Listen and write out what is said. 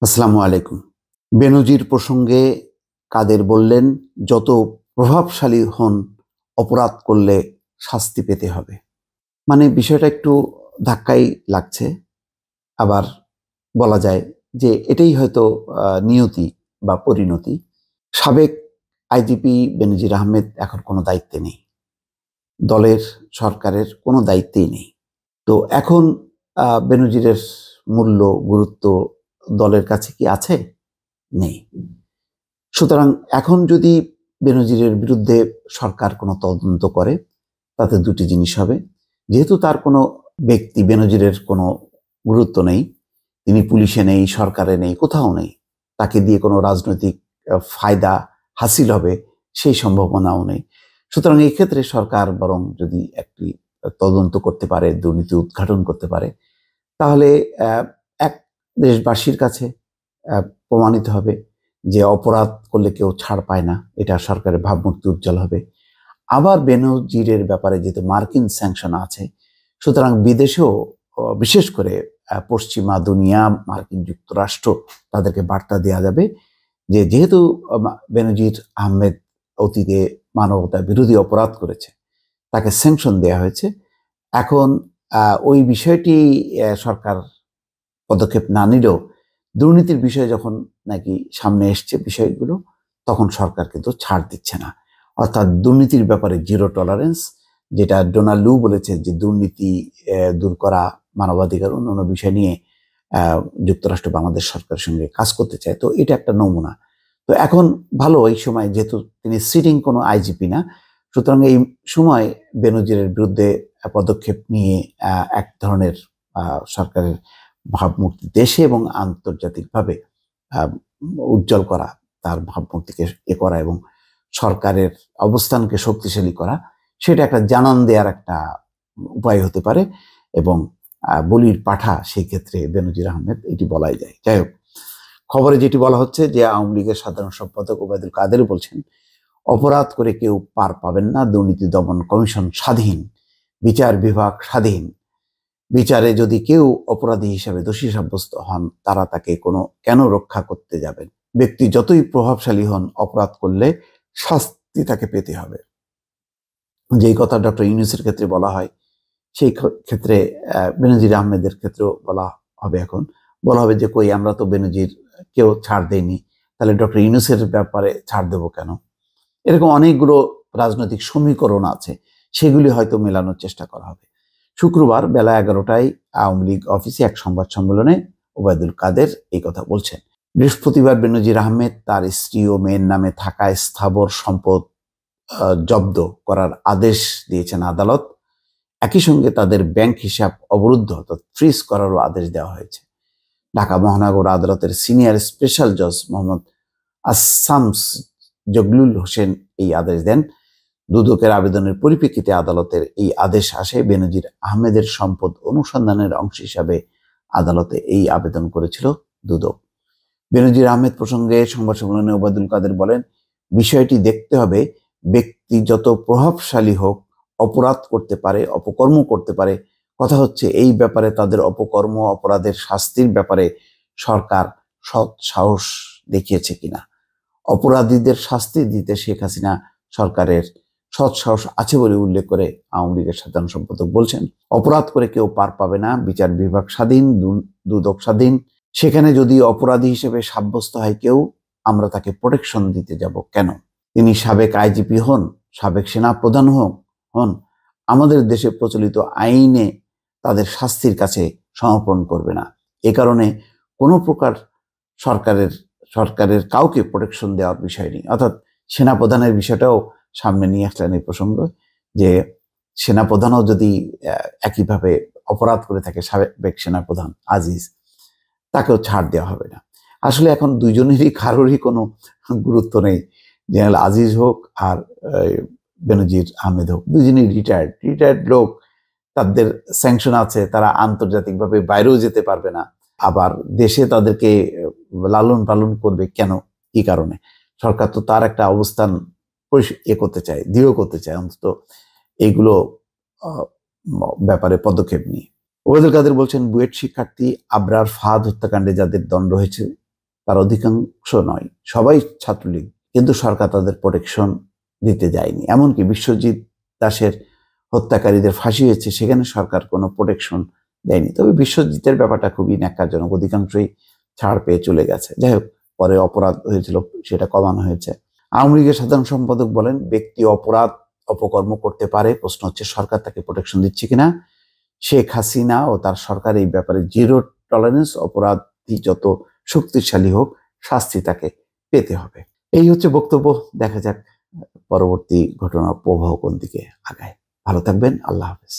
আসসালামু আলাইকুম। বেনজির প্রসঙ্গে কাদের বললেন, যত প্রভাবশালী হন অপরাধ করলে শাস্তি পেতে হবে। মানে বিষয়টা একটু ধাক্কাই লাগছে। আবার বলা যায় যে এটাই হয়তো নিয়তি বা পরিণতি। সাবেক আইজিপি বেনজির আহমেদ এখন কোনো দায়িত্বে নেই। দলের সরকারের কোনো দায়িত্বেই নেই। তো এখন বেনজিরের মূল্য গুরুত্ব দলের কাছে কি আছে? নেই। সুতরাং এখন যদি বেনজিরের বিরুদ্ধে সরকার কোনো তদন্ত করে, তাতে দুটি জিনিস হবে। যেহেতু তার কোনো ব্যক্তি বেনজিরের কোনো গুরুত্ব নেই, তিনি পুলিশে নেই, সরকারে নেই, কোথাও নেই, তাকে দিয়ে কোনো রাজনৈতিক ফায়দা হাসিল হবে সেই সম্ভাবনাও নেই। সুতরাং এই ক্ষেত্রে সরকার বরং যদি একটি তদন্ত করতে পারে, দুর্নীতি উদ্ঘাটন করতে পারে, তাহলে এক দেশবাসীর কাছে প্রমাণিত হবে যে অপরাধ করলে কেউ ছাড় পায় না, এটা সরকারের ভাবমূর্তি উজ্জ্বল হবে। আবার বেনজিরের ব্যাপারে যেহেতু মার্কিন স্যাংশন আছে, সুতরাং বিদেশেও বিশেষ করে পশ্চিমা দুনিয়া, মার্কিন যুক্তরাষ্ট্র, তাদেরকে বার্তা দেওয়া যাবে যে যেহেতু বেনজির আহমেদ অতীতে মানবতা বিরোধী অপরাধ করেছে, তাকে স্যাংশন দেওয়া হয়েছে। এখন ওই বিষয়টি সরকার পদক্ষেপ না নিলেও দুর্নীতির বিষয়ে যখন নাকি সামনে এসছে বিষয়গুলো, তখন সরকার কিন্তু ছাড় দিচ্ছে না। অর্থাৎ দুর্নীতির ব্যাপারে জিরো টলারেন্স, যেটা ডোনাল্ড লু বলেছে যে দুর্নীতি দূর করা, মানবাধিকার অন্যান্য বিষয় নিয়ে যুক্তরাষ্ট্র বাংলাদেশ সরকারের সঙ্গে কাজ করতে চায়। তো এটা একটা নমুনা। তো এখন ভালো এই সময়, যেহেতু তিনি সিটিং কোনো আইজিপি না, সুতরাং এই সময় বেনজিরের বিরুদ্ধে পদক্ষেপ নিয়ে এক ধরনের সরকারের ভাবমূর্তি দেশে এবং আন্তর্জাতিকভাবে উজ্জ্বল করা, তার ভাবমূর্তিকে করা এবং সরকারের অবস্থানকে শক্তিশালী করা, সেটা একটা জানান দেওয়ার একটা উপায় হতে পারে। এবং বলির পাঠা সেই ক্ষেত্রে বেনজির আহমেদ, এটি বলাই যায়। যাই হোক, খবরে যেটি বলা হচ্ছে যে আওয়ামী লীগের সাধারণ সম্পাদক ওবায়দুল কাদের বলছেন, অপরাধ করে কেউ পার পাবেন না, দুর্নীতি দমন কমিশন স্বাধীন, বিচার বিভাগ স্বাধীন, বিচারে যদি কেউ অপরাধী হিসাবে দোষী সাব্যস্ত হন, তারা তাকে কেন রক্ষা করতে যাবেন? ব্যক্তি যতই প্রভাবশালী হন, অপরাধ করলে শাস্তি তাকে পেতে হবে। যেই কথা ডক্টর ইউনূসের ক্ষেত্রে বলা হয়, সেই ক্ষেত্রে বেনজির আহমেদের ক্ষেত্রেও বলা হবে। এখন বলা হবে যে কই, আমরা তো বেনজির কেউ ছাড় দেয়নি, তাহলে ডক্টর ইউনূসের ব্যাপারে ছাড় দেব কেন? এরকম অনেকগুলো রাজনৈতিক সমীকরণ আছে, সেগুলি হয়তো মেলানোর চেষ্টা করা হবে। শুক্রবার বেলা 11টায় আওয়ামী লীগ অফিসে এক সংবাদ সম্মেলনে ওবায়দুল কাদের এই কথা বলছেন। বৃহস্পতিবার বেনজির আহমেদ তার স্ত্রী ও মেয়ের নামে থাকা স্থাবর সম্পদ জব্দ করার আদেশ দিয়েছেন আদালত। একই সঙ্গে তাদের ব্যাংক হিসাব অবরুদ্ধ অর্থাৎ ফ্রিজ করারও আদেশ দেওয়া হয়েছে। ঢাকা মহানগর আদালতের সিনিয়র স্পেশাল জজ মোহাম্মদ আসামস জগলুল হোসেন এই আদেশ দেন। দুদকের আবেদনের পরিপ্রেক্ষিতে আদালতের এই আদেশ আসে। বেনজির আহমেদের সম্পদ অনুসন্ধানের অংশ হিসাবে আদালতে এই আবেদন করেছিল দুদক। বেনজির আহমেদ প্রসঙ্গে সংবাদ সম্মেলনে ওবায়দুল কাদের বলেন, বিষয়টি দেখতে হবে, ব্যক্তি যত প্রভাবশালী হোক অপরাধ করতে পারে, অপকর্ম করতে পারে। কথা হচ্ছে এই ব্যাপারে তাদের অপকর্ম, অপরাধের শাস্তির ব্যাপারে সরকার সৎ সাহস দেখিয়েছে কিনা। অপরাধীদের শাস্তি দিতে শেখ হাসিনা সরকারের সৎ সাহস আছে বলে উল্লেখ করে আওয়ামী লীগের সাধারণ সম্পাদক বলছেন, অপরাধ করে কেউ পার পাবে না, বিচার বিভাগ স্বাধীন, দুদক স্বাধীন। সেখানে যদি অপরাধী হিসেবে সাব্যস্ত হয় কেউ, আমরা তাকে প্রোটেকশন দিতে যাব কেন? তিনি সাবেক আইজিপি হন, সাবেক সেনা প্রধান হন, আমাদের দেশে প্রচলিত আইনে তাদের শাস্তির কাছে সমর্পণ করবে না। এ কারণে কোনো প্রকার সরকারের কাউকে প্রোটেকশন দেওয়ার বিষয় নেই। অর্থাৎ সেনাপ্রধানের বিষয়টাও সামনে নিয়ে আসলেন এই প্রসঙ্গ, যে সেনাপ্রধানও যদি একইভাবে অপরাধ করে থাকে, সাবেক সেনাপ্রধান আজিজ, তাকেও ছাড় দেওয়া হবে না। আসলে এখন দুইজনেরই কারোরই কোনো গুরুত্ব নেই। জেনারেল আজিজ হোক আর বেনজির আহমেদ হোক, দুইজনই রিটায়ার্ড লোক, তাদের স্যাংশন আছে, তারা আন্তর্জাতিকভাবে বাইরেও যেতে পারবে না। আবার দেশে তাদেরকে লালন পালন করবে কেন, কি কারণে? সরকার তো তার একটা অবস্থান করতে চায়, দৃঢ় করতে চায়, অন্তত এইগুলো ব্যাপারে পদক্ষেপ নিয়ে। ওবায়দুল কাদের বলছেন, বুয়েট শিক্ষার্থী আবরার ফাহাদ হত্যাকাণ্ডে যাদের দণ্ড হয়েছে তার অধিকাংশ নয়, সবাই ছাত্রলীগ, কিন্তু সরকার তাদের প্রোটেকশন দিতে যায়নি। এমনকি বিশ্বজিৎ দাসের হত্যাকারীদের ফাঁসি হয়েছে, সেখানে সরকার কোনো প্রোটেকশন দেয়নি। তবে বিশ্বজিতের ব্যাপারটা খুবই ন্যাক্কারজনক, অধিকাংশই ছাড় পেয়ে চলে গেছে। যাই হোক, পরে অপরাধ হয়েছিল, সেটা কমানো হয়েছে। আওয়ামী লীগের সাধারণ সম্পাদক বলেন, ব্যক্তি অপরাধ অপকর্ম করতে পারে, প্রশ্ন হচ্ছে সরকার তাকে প্রোটেকশন দিচ্ছে কিনা। শেখ হাসিনা ও তার সরকার এই ব্যাপারে জিরো টলারেন্স, অপরাধী যত শক্তিশালী হোক শাস্তি তাকে পেতে হবে। এই হচ্ছে বক্তব্য। দেখা যাক পরবর্তী ঘটনার প্রবাহ কোন দিকে আগায়। ভালো থাকবেন। আল্লাহ হাফেজ।